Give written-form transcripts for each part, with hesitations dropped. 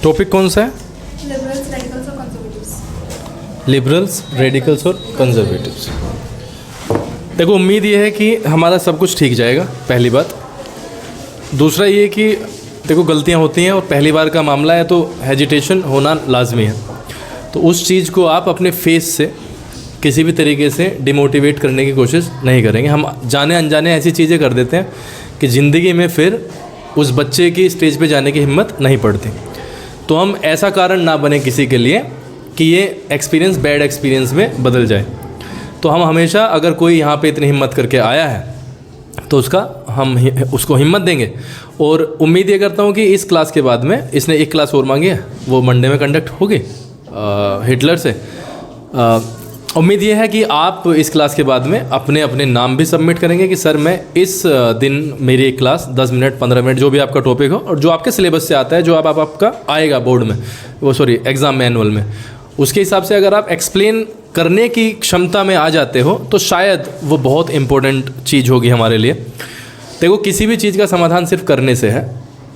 Topic कौन सा है? लिबरल्स, रेडिकल्स और कंजर्वेटिव्स। लिबरल्स, रेडिकल्स और कंजर्वेटिव्स। देखो, उम्मीद ये है कि हमारा सब कुछ ठीक जाएगा, पहली बात। दूसरा ये कि देखो, गलतियां होती हैं और पहली बार का मामला है तो हेजिटेशन होना लाजमी है। तो उस चीज़ को आप अपने फेस से किसी भी तरीके से डिमोटिवेट करने की कोशिश नहीं करेंगे। हम जाने अनजाने ऐसी चीज़ें कर देते हैं कि ज़िंदगी में फिर उस बच्चे की स्टेज पे जाने की हिम्मत नहीं पड़ती। तो हम ऐसा कारण ना बने किसी के लिए कि ये एक्सपीरियंस बैड एक्सपीरियंस में बदल जाए। तो हम हमेशा, अगर कोई यहाँ पे इतनी हिम्मत करके आया है तो उसको हिम्मत देंगे। और उम्मीद ये करता हूँ कि इस क्लास के बाद में, इसने एक क्लास और मांगी है, वो मंडे में कंडक्ट होगी हिटलर से। उम्मीद ये है कि आप इस क्लास के बाद में अपने अपने नाम भी सबमिट करेंगे कि सर मैं इस दिन मेरी एक क्लास 10 मिनट 15 मिनट जो भी आपका टॉपिक हो और जो आपके सिलेबस से आता है, जो आपका आएगा बोर्ड में, वो सॉरी एग्ज़ाम मैनुअल में, उसके हिसाब से अगर आप एक्सप्लेन करने की क्षमता में आ जाते हो तो शायद वो बहुत इम्पोर्टेंट चीज़ होगी हमारे लिए। देखो, किसी भी चीज़ का समाधान सिर्फ करने से है,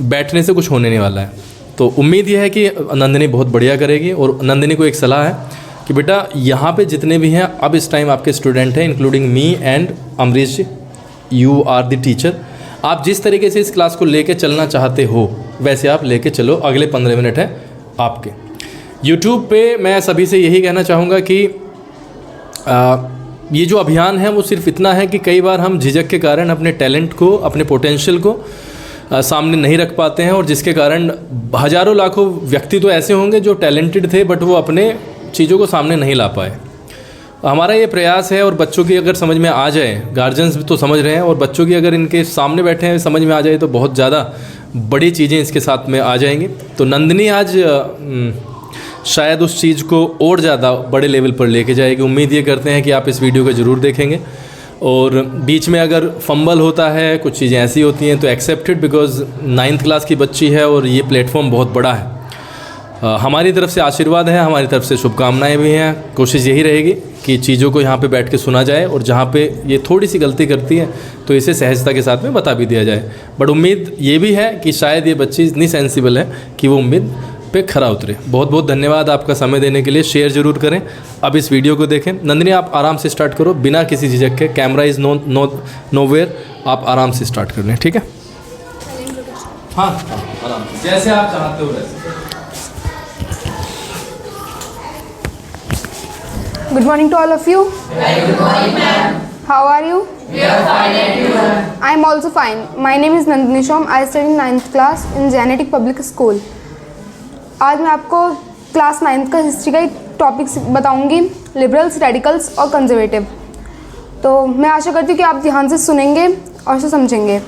बैठने से कुछ होने नहीं वाला है। तो उम्मीद यह है कि नंदिनी बहुत बढ़िया करेगी। और नंदिनी को एक सलाह है कि बेटा, यहाँ पे जितने भी हैं अब इस टाइम आपके स्टूडेंट हैं, including me and Amrish ji, you are the teacher. आप जिस तरीके से इस क्लास को लेके चलना चाहते हो वैसे आप लेके चलो। अगले 15 मिनट है आपके। यूट्यूब पे मैं सभी से यही कहना चाहूँगा कि ये जो अभियान है वो सिर्फ इतना है कि कई बार हम झिझक के कारण अपने टैलेंट को, अपने पोटेंशियल को सामने नहीं रख पाते हैं, और जिसके कारण हज़ारों लाखों व्यक्ति तो ऐसे होंगे जो टैलेंटेड थे बट वो अपने चीज़ों को सामने नहीं ला पाए। हमारा ये प्रयास है, और बच्चों की अगर समझ में आ जाए, गार्जियंस भी तो समझ रहे हैं, और बच्चों की अगर इनके सामने बैठे हैं समझ में आ जाए तो बहुत ज़्यादा बड़ी चीज़ें इसके साथ में आ जाएंगी। तो नंदिनी आज शायद उस चीज़ को और ज़्यादा बड़े लेवल पर लेके जाएगी। उम्मीद ये करते हैं कि आप इस वीडियो को ज़रूर देखेंगे, और बीच में अगर फंबल होता है, कुछ चीज़ें ऐसी होती हैं तो एक्सेप्टेड, बिकॉज़ 9th क्लास की बच्ची है और ये प्लेटफॉर्म बहुत बड़ा है। हमारी तरफ से आशीर्वाद है, हमारी तरफ से शुभकामनाएं भी हैं। कोशिश यही रहेगी कि चीज़ों को यहाँ पे बैठ के सुना जाए, और जहाँ पे ये थोड़ी सी गलती करती है तो इसे सहजता के साथ में बता भी दिया जाए। बट उम्मीद ये भी है कि शायद ये बच्ची इतनी सेंसिबल है कि वो उम्मीद पे खरा उतरे। बहुत बहुत धन्यवाद आपका समय देने के लिए। शेयर ज़रूर करें। अब इस वीडियो को देखें। नंदिनी, आप आराम से स्टार्ट करो, बिना किसी झिझक के। कैमरा इज़ नोवेयर, आप आराम से स्टार्ट कर लें, ठीक है? हाँ, आराम से, जैसे आप चाहते हो वैसे। Good morning to all of you. Good morning, ma'am. How are you? We are fine, and you? I am also fine. My name is Nandini Shom. I study in 9th class in Genetic Public School. आज मैं आपको class 9th का history का एक topic बताऊंगी, liberals, radicals और conservative. तो मैं आशा करती हूँ कि आप ध्यान से सुनेंगे और उसे समझेंगे।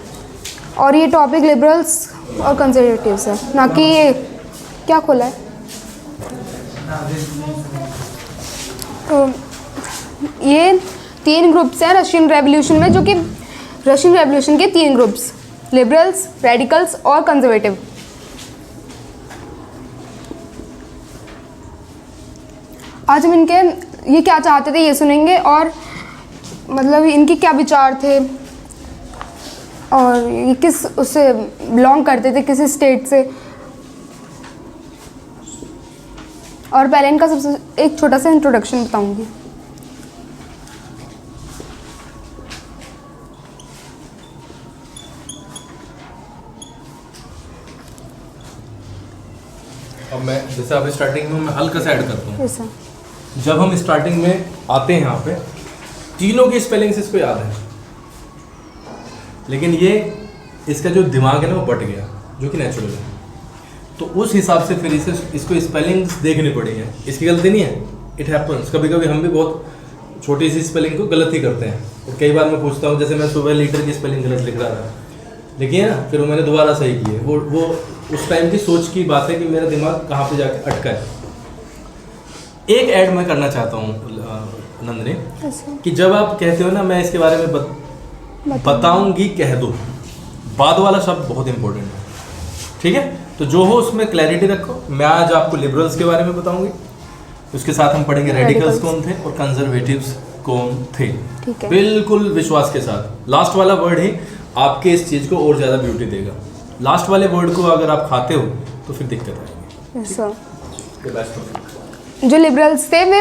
और ये टॉपिक लिबरल्स और कंजर्वेटिव्स है, ना कि ये क्या खोला है। तो ये 3 ग्रुप्स हैं रशियन रेवोल्यूशन में, जो कि रशियन रेवोल्यूशन के 3 ग्रुप्स, लिबरल्स, रेडिकल्स और कंजर्वेटिव। आज हम इनके ये क्या चाहते थे ये सुनेंगे, और मतलब इनके क्या विचार थे, और ये किस उससे बिलोंग करते थे, किस स्टेट से। और पहले इनका सबसे एक छोटा सा इंट्रोडक्शन बताऊंगी। अब मैं जैसे आप स्टार्टिंग में मैं हल्का सा ऐड करता हूँ। ऐसा जब हम स्टार्टिंग में आते हैं यहाँ पे, तीनों की स्पेलिंग्स इसको याद है, लेकिन ये इसका जो दिमाग है ना वो बट गया, जो कि नेचुरल है। तो उस हिसाब से फिर इसको स्पेलिंग्स देखनी पड़ी है। इसकी गलती नहीं है, इट हैपन्स। कभी कभी हम भी बहुत छोटी सी स्पेलिंग को गलत ही करते हैं। और कई बार मैं पूछता हूँ, जैसे मैं सुबह लीटर की स्पेलिंग गलत लिख रहा था, लिखी है ना, फिर वो मैंने दोबारा सही की है। वो उस टाइम की सोच की बात है कि मेरा दिमाग कहाँ पे जाके अटका है। एक ऐड मैं करना चाहता हूँ नंदिनी, कि जब आप कहते हो ना मैं इसके बारे में बताऊंगी, कह दो, बाद वाला शब्द बहुत इंपॉर्टेंट है, ठीक है? तो जो हो उसमें क्लैरिटी रखो। मैं आज आपको लिबरल्स के बारे में बताऊंगी, उसके साथ हम पढ़ेंगे रेडिकल्स कौन थे और कंजर्वेटिव्स कौन थे, बिल्कुल विश्वास के साथ। लास्ट वाला वर्ड ही आपके इस चीज़ को और ज़्यादा ब्यूटी देगा। लास्ट वाले वर्ड को अगर आप खाते हो तो फिर दिक्कत आएगी। सर जो लिबरल्स थे वे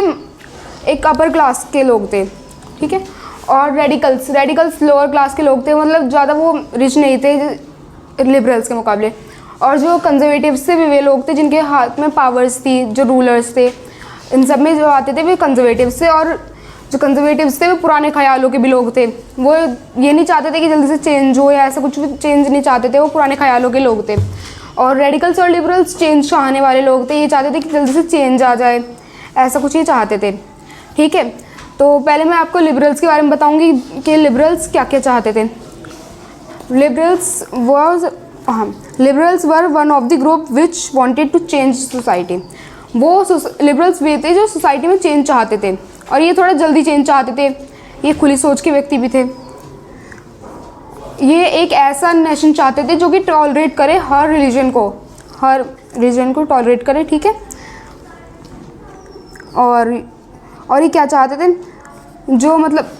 एक अपर क्लास के लोग थे, ठीक है, और रेडिकल्स लोअर क्लास के लोग थे, मतलब ज़्यादा वो रिच नहीं थे लिबरल्स के मुकाबले। और जो कंजर्वेटिव्स थे वे लोग थे जिनके हाथ में पावर्स थी, जो रूलर्स थे, इन सब में जो आते थे वे कंजर्वेटिव्स थे। और जो कंजर्वेटिव्स थे वो पुराने ख्यालों के भी लोग थे, वो ये नहीं चाहते थे कि जल्दी से चेंज हो या ऐसा कुछ भी चेंज नहीं चाहते थे, वो पुराने ख्यालों के लोग थे। और रेडिकल्स और लिबरल्स चेंज चाहने वाले लोग थे, ये चाहते थे कि जल्दी से चेंज आ जाए, ऐसा कुछ ये चाहते थे, ठीक है। तो पहले मैं आपको लिबरल्स के बारे में बताऊंगी कि लिबरल्स क्या क्या चाहते थे। Liberals were one of the group which wanted to change society. वो लिबरल्स वे थे जो सोसाइटी में चेंज चाहते थे, और ये थोड़ा जल्दी चेंज चाहते थे, ये खुली सोच के व्यक्ति भी थे। ये एक ऐसा नेशन चाहते थे जो कि टॉलरेट करे हर रिलीजन को टॉलरेट करे, ठीक है। और ये क्या चाहते थे, जो मतलब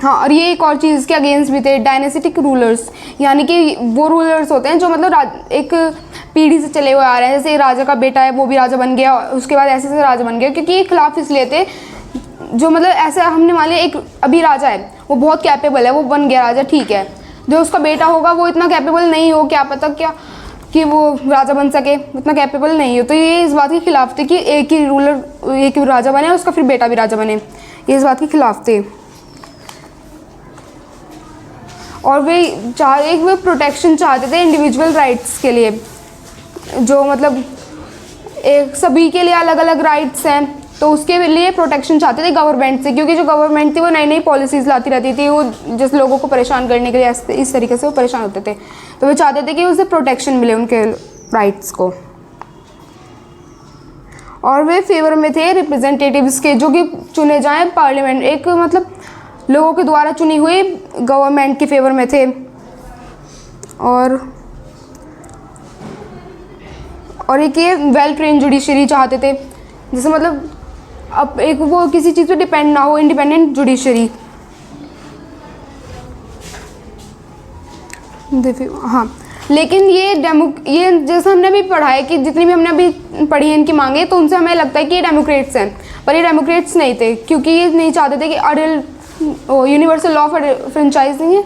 हाँ, और ये एक और चीज़ के अगेंस्ट भी थे, डायनेस्टिक रूलर्स, यानी कि वो रूलर्स होते हैं जो मतलब एक पीढ़ी से चले हुए आ रहे हैं, जैसे राजा का बेटा है वो भी राजा बन गया, उसके बाद ऐसे ऐसे राजा बन गया, क्योंकि ये खिलाफ इसलिए थे जो मतलब ऐसा हमने मान लिया एक अभी राजा है, वो बहुत कैपेबल है, वो बन गया राजा, ठीक है, जो उसका बेटा होगा वो इतना कैपेबल नहीं हो, क्या पता क्या कि वो राजा बन सके, उतना कैपेबल नहीं हो। तो ये इस बात के खिलाफ थे कि एक ही रूलर एक ही राजा बने, उसका फिर बेटा भी राजा बने, ये इस बात के खिलाफ थे। और वे प्रोटेक्शन चाहते थे इंडिविजुअल राइट्स के लिए, जो मतलब एक सभी के लिए अलग अलग राइट्स हैं, तो उसके लिए प्रोटेक्शन चाहते थे गवर्नमेंट से, क्योंकि जो गवर्नमेंट थी वो नई नई पॉलिसीज़ लाती रहती थी, वो जिस लोगों को परेशान करने के लिए इस तरीके से वो परेशान होते थे, तो वे चाहते थे कि उसे प्रोटेक्शन मिले उनके राइट्स को। और वे फेवर में थे रिप्रेजेंटेटिव्स के, जो कि चुने जाएं पार्लियामेंट, एक मतलब लोगों के द्वारा चुनी हुई गवर्नमेंट के फेवर में थे। और एक ये वेल ट्रेन जुडिशरी चाहते थे, जैसे मतलब अब एक वो किसी चीज़ पे डिपेंड ना हो, इंडिपेंडेंट जुडिशरी। हाँ, लेकिन ये जैसे हमने अभी पढ़ा है कि जितनी भी हमने अभी पढ़ी है इनकी मांगे, तो उनसे हमें लगता है कि ये डेमोक्रेट्स हैं, पर ये डेमोक्रेट्स नहीं थे, क्योंकि ये नहीं चाहते थे कि यूनिवर्सल लॉ फ्रेंचाइजिंग है,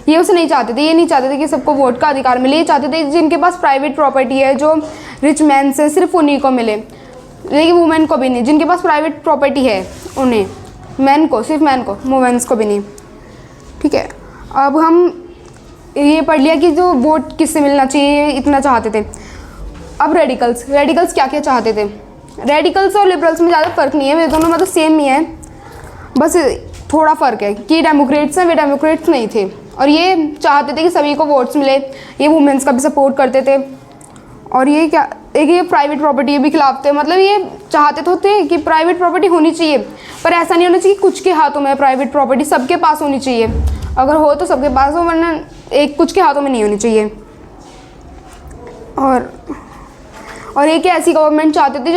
ये उसे नहीं चाहते थे। ये नहीं चाहते थे कि सबको वोट का अधिकार मिले, ये चाहते थे जिनके पास प्राइवेट प्रॉपर्टी है, जो रिच मैन से सिर्फ उन्हीं को मिले, लेकिन वुमेन को भी नहीं, जिनके पास प्राइवेट प्रॉपर्टी है उन्हें, मैन को, सिर्फ मैन को, वुमेन्स को भी नहीं, ठीक है। अब हम ये पढ़ लिया कि जो वोट किससे मिलना चाहिए, इतना चाहते थे। अब रेडिकल्स क्या क्या चाहते थे। रेडिकल्स और लिबरल्स में ज़्यादा फ़र्क नहीं है, वे दोनों मतलब सेम ही है, बस थोड़ा फ़र्क है कि डेमोक्रेट्स हैं, वे डेमोक्रेट्स नहीं थे। और ये चाहते थे कि सभी को वोट्स मिले, ये वुमेन्स का भी सपोर्ट करते थे। और ये क्या, एक ये प्राइवेट प्रॉपर्टी भी खिलाफ थे, मतलब ये चाहते तो थे कि प्राइवेट प्रॉपर्टी होनी चाहिए, पर ऐसा नहीं होना चाहिए कि कुछ के हाथों में प्राइवेट प्रॉपर्टी, सबके पास होनी चाहिए, अगर हो तो सबके पास हो, वरना एक कुछ के हाथों में नहीं होनी चाहिए। और एक ऐसी गवर्नमेंट चाहते थे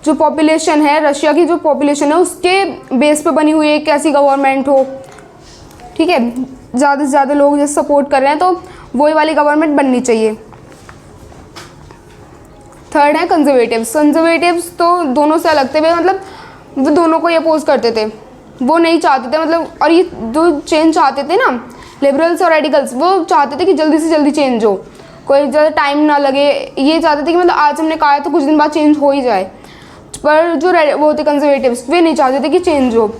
जो पॉपुलेशन है, रशिया की जो पॉपुलेशन है उसके बेस पे बनी हुई एक ऐसी गवर्नमेंट हो, ठीक है, ज़्यादा से ज़्यादा लोग जैसे सपोर्ट कर रहे हैं, तो वही वाली गवर्नमेंट बननी चाहिए। थर्ड है कंजर्वेटिव्स तो दोनों से अलग थे, मतलब वो दोनों को ये अपोज करते थे, वो नहीं चाहते थे मतलब, और ये जो चेंज चाहते थे ना लिबरल्स और रेडिकल्स, वो चाहते थे कि जल्दी से जल्दी चेंज हो, कोई ज़्यादा टाइम ना लगे, ये चाहते थे कि मतलब आज हमने कहा है तो कुछ दिन बाद चेंज हो ही जाए। पर जो वो थे कंजर्वेटिव्स, वे नहीं चाहते थे कि चेंज हो,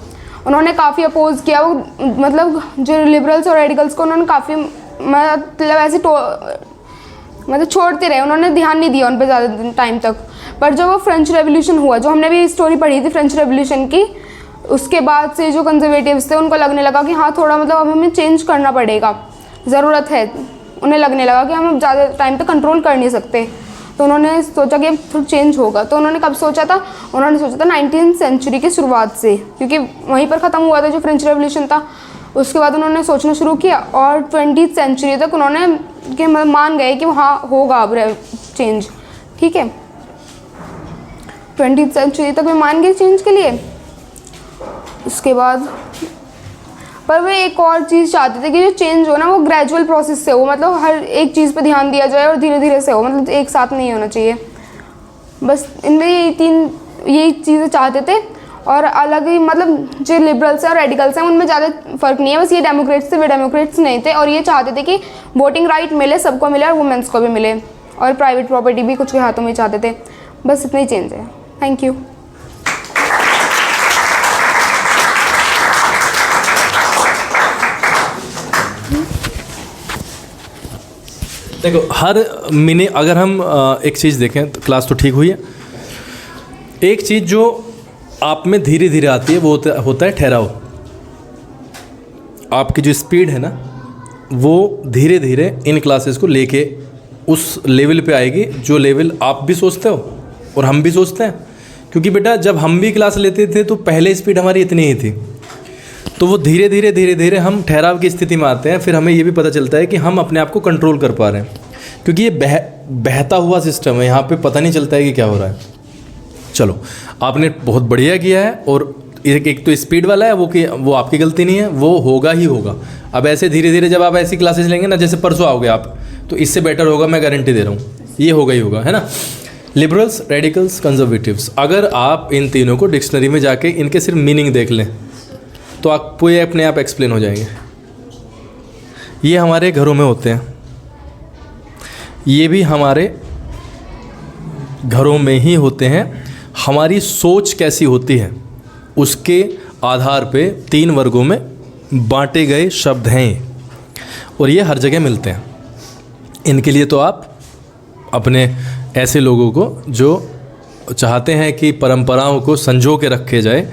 उन्होंने काफ़ी अपोज किया, वो मतलब जो लिबरल्स और रेडिकल्स को उन्होंने काफ़ी मतलब ऐसे मतलब छोड़ते रहे, उन्होंने ध्यान नहीं दिया उन पर ज़्यादा टाइम तक। पर जब वो फ्रेंच रेवोल्यूशन हुआ, जो हमने भी स्टोरी पढ़ी थी फ्रेंच रेवोल्यूशन की, उसके बाद से जो कंजर्वेटिव्स थे उनको लगने लगा कि हाँ थोड़ा मतलब अब हमें चेंज करना पड़ेगा, ज़रूरत है, उन्हें लगने लगा कि हम ज़्यादा टाइम तक कंट्रोल कर नहीं सकते, तो उन्होंने सोचा कि थोड़ा चेंज होगा। तो उन्होंने कब सोचा था, उन्होंने सोचा था 19वीं सेंचुरी की शुरुआत से, क्योंकि वहीं पर ख़त्म हुआ था जो फ्रेंच रेवोल्यूशन था। उसके बाद उन्होंने सोचना शुरू किया और 20वीं सेंचुरी तक उन्होंने कि मान गए कि हाँ होगा अब चेंज, ठीक है, 20वीं सेंचुरी तक वे मान गए चेंज के लिए। उसके बाद पर वे एक और चीज़ चाहते थे कि जो चेंज हो ना वो ग्रेजुअल प्रोसेस से हो, मतलब हर एक चीज़ पे ध्यान दिया जाए और धीरे धीरे से हो, मतलब एक साथ नहीं होना चाहिए। बस इनमें यही चीज़ें चाहते थे। और अलग ही मतलब जो लिबरल्स हैं और रेडिकल्स हैं उनमें ज़्यादा फ़र्क नहीं है, बस ये डेमोक्रेट्स थे, वे डेमोक्रेट्स नहीं थे। और ये चाहते थे कि वोटिंग राइट मिले, सबको मिले और वुमेंस को भी मिले, और प्राइवेट प्रॉपर्टी भी कुछ के हाथों में चाहते थे। बस इतना ही चेंज है। Thank you. देखो हर महीने अगर हम एक चीज़ देखें तो क्लास तो ठीक हुई है। एक चीज़ जो आप में धीरे धीरे आती है वो होता है ठहराव। आपकी जो स्पीड है ना वो धीरे धीरे इन क्लासेस को लेके उस लेवल पे आएगी जो लेवल आप भी सोचते हो और हम भी सोचते हैं। क्योंकि बेटा जब हम भी क्लास लेते थे तो पहले स्पीड हमारी इतनी ही थी, तो वो धीरे धीरे हम ठहराव की स्थिति में आते हैं। फिर हमें ये भी पता चलता है कि हम अपने आप को कंट्रोल कर पा रहे हैं, क्योंकि ये बहता हुआ सिस्टम है, यहाँ पे पता नहीं चलता है कि क्या हो रहा है। चलो आपने बहुत बढ़िया किया है। और एक तो स्पीड वाला है वो आपकी गलती नहीं है, वो होगा ही होगा। अब ऐसे धीरे धीरे जब आप ऐसी क्लासेस लेंगे ना, जैसे परसों आओगे आप, तो इससे बेटर होगा, मैं गारंटी दे रहा हूँ, ये होगा ही होगा, है ना। लिबरल्स, रेडिकल्स, कंजर्वेटिव्स, अगर आप इन तीनों को डिक्शनरी में जाके इनके सिर्फ मीनिंग देख लें तो आपको ये अपने आप एक्सप्लेन हो जाएंगे। ये हमारे घरों में होते हैं, ये भी हमारे घरों में ही होते हैं। हमारी सोच कैसी होती है उसके आधार पे 3 वर्गों में बांटे गए शब्द हैं, और ये हर जगह मिलते हैं। इनके लिए तो आप अपने ऐसे लोगों को जो चाहते हैं कि परंपराओं को संजो के रखे जाए,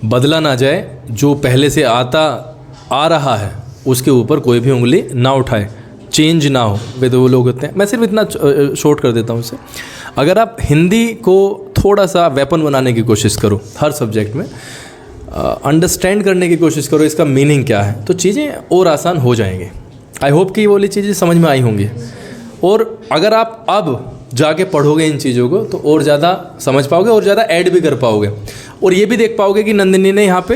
बदला ना जाए, जो पहले से आ रहा है उसके ऊपर कोई भी उंगली ना उठाए, चेंज ना हो, वे तो वो लोग होते हैं। मैं सिर्फ इतना शॉर्ट कर देता हूँ इसे। अगर आप हिंदी को थोड़ा सा वेपन बनाने की कोशिश करो, हर सब्जेक्ट में अंडरस्टैंड करने की कोशिश करो इसका मीनिंग क्या है, तो चीज़ें और आसान हो जाएंगी। आई होप कि ये वाली चीज़ें समझ में आई होंगी। और अगर आप अब जाके पढ़ोगे इन चीज़ों को तो और ज़्यादा समझ पाओगे और ज़्यादा ऐड भी कर पाओगे, और ये भी देख पाओगे कि नंदिनी ने यहाँ पे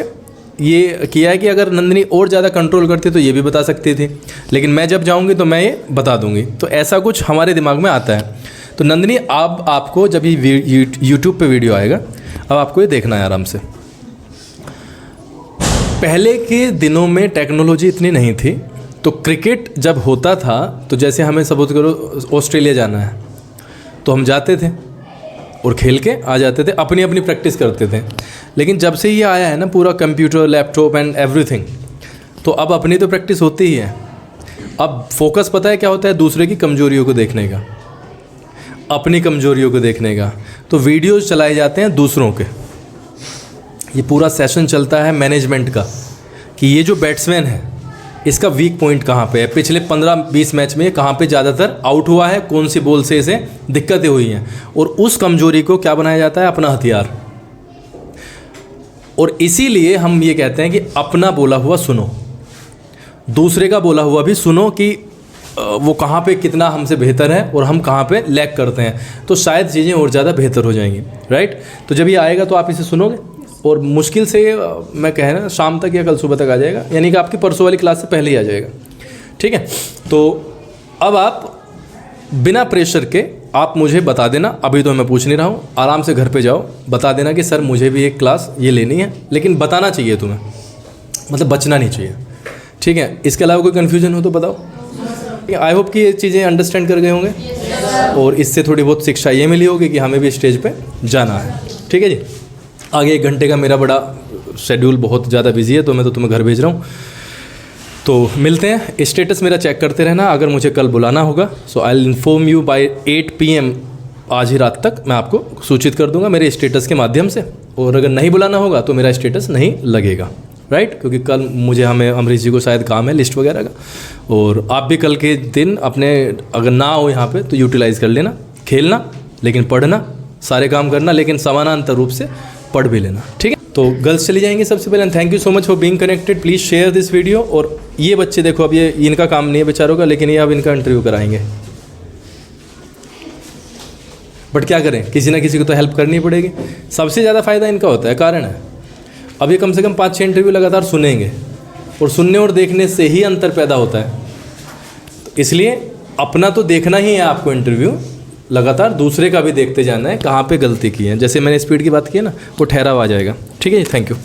ये किया है कि अगर नंदिनी और ज़्यादा कंट्रोल करती तो ये भी बता सकती थी, लेकिन मैं जब जाऊँगी तो मैं ये बता दूँगी। तो ऐसा कुछ हमारे दिमाग में आता है। तो नंदिनी अब आपको जब ये यूट्यूब पे वीडियो आएगा, अब आपको ये देखना है आराम से। पहले के दिनों में टेक्नोलॉजी इतनी नहीं थी, तो क्रिकेट जब होता था तो जैसे हमें सपोज करो ऑस्ट्रेलिया जाना है तो हम जाते थे और खेल के आ जाते थे, अपनी अपनी प्रैक्टिस करते थे। लेकिन जब से ये आया है ना पूरा कंप्यूटर, लैपटॉप एंड एवरीथिंग, तो अब अपनी तो प्रैक्टिस होती ही है। अब फोकस पता है क्या होता है? दूसरे की कमजोरियों को देखने का, अपनी कमजोरियों को देखने का। तो वीडियोस चलाए जाते हैं दूसरों के। ये पूरा सेशन चलता है मैनेजमेंट का कि ये जो बैट्समैन है इसका वीक पॉइंट कहाँ पे है, पिछले 15-20 मैच में कहाँ पे ज़्यादातर आउट हुआ है, कौन सी बॉल से इसे दिक्कतें हुई हैं, और उस कमजोरी को क्या बनाया जाता है? अपना हथियार। और इसीलिए हम ये कहते हैं कि अपना बोला हुआ सुनो, दूसरे का बोला हुआ भी सुनो कि वो कहाँ पे कितना हमसे बेहतर है और हम कहाँ पे लैग करते हैं, तो शायद चीज़ें और ज़्यादा बेहतर हो जाएंगी, राइट। तो जब ये आएगा तो आप इसे सुनोगे, और मुश्किल से मैं कह रहा शाम तक या कल सुबह तक आ जाएगा, यानी कि आपकी परसों वाली क्लास से पहले ही आ जाएगा, ठीक है। तो अब आप बिना प्रेशर के आप मुझे बता देना, अभी तो मैं पूछ नहीं रहा हूँ, आराम से घर पे जाओ, बता देना कि सर मुझे भी एक क्लास ये लेनी है, लेकिन बताना चाहिए तुम्हें, मतलब बचना नहीं चाहिए, ठीक है। इसके अलावा कोई कन्फ्यूजन हो तो बताओ। आई होप कि ये चीज़ें अंडरस्टैंड कर गए होंगे, और इससे थोड़ी बहुत शिक्षा ये मिली होगी कि हमें भी स्टेज पे जाना है, ठीक है जी। आगे 1 घंटे का मेरा बड़ा शेड्यूल बहुत ज़्यादा बिजी है, तो मैं तो तुम्हें घर भेज रहा हूँ, तो मिलते हैं। स्टेटस मेरा चेक करते रहना, अगर मुझे कल बुलाना होगा so I will inform you by 8 PM आज ही रात तक मैं आपको सूचित कर दूंगा मेरे स्टेटस के माध्यम से, और अगर नहीं बुलाना होगा तो मेरा स्टेटस नहीं लगेगा, राइट। क्योंकि कल मुझे हमें अमरीश जी को शायद काम है लिस्ट वगैरह का, और आप भी कल के दिन अपने अगर ना हो यहाँ पे तो यूटिलाइज़ कर लेना, खेलना लेकिन पढ़ना, सारे काम करना लेकिन समानांतर रूप से पढ़ भी लेना, ठीक है। तो गर्ल्स चली जाएंगे सबसे पहले। Thank you so much for being connected, please share this video. और ये बच्चे देखो, अब ये इनका काम नहीं है बेचारों का, लेकिन ये अब इनका इंटरव्यू कराएंगे, बट क्या करें, किसी ना किसी को तो हेल्प करनी पड़ेगी। सबसे ज़्यादा फ़ायदा इनका होता है, कारण है अब ये कम से कम 5-6 इंटरव्यू लगातार सुनेंगे, और सुनने और देखने से ही अंतर पैदा होता है। तो इसलिए अपना तो देखना ही है आपको इंटरव्यू, लगातार दूसरे का भी देखते जाना है कहाँ पे गलती की है। जैसे मैंने स्पीड की बात की है ना, वो ठहराव आ जाएगा। ठीक है जी, थैंक यू।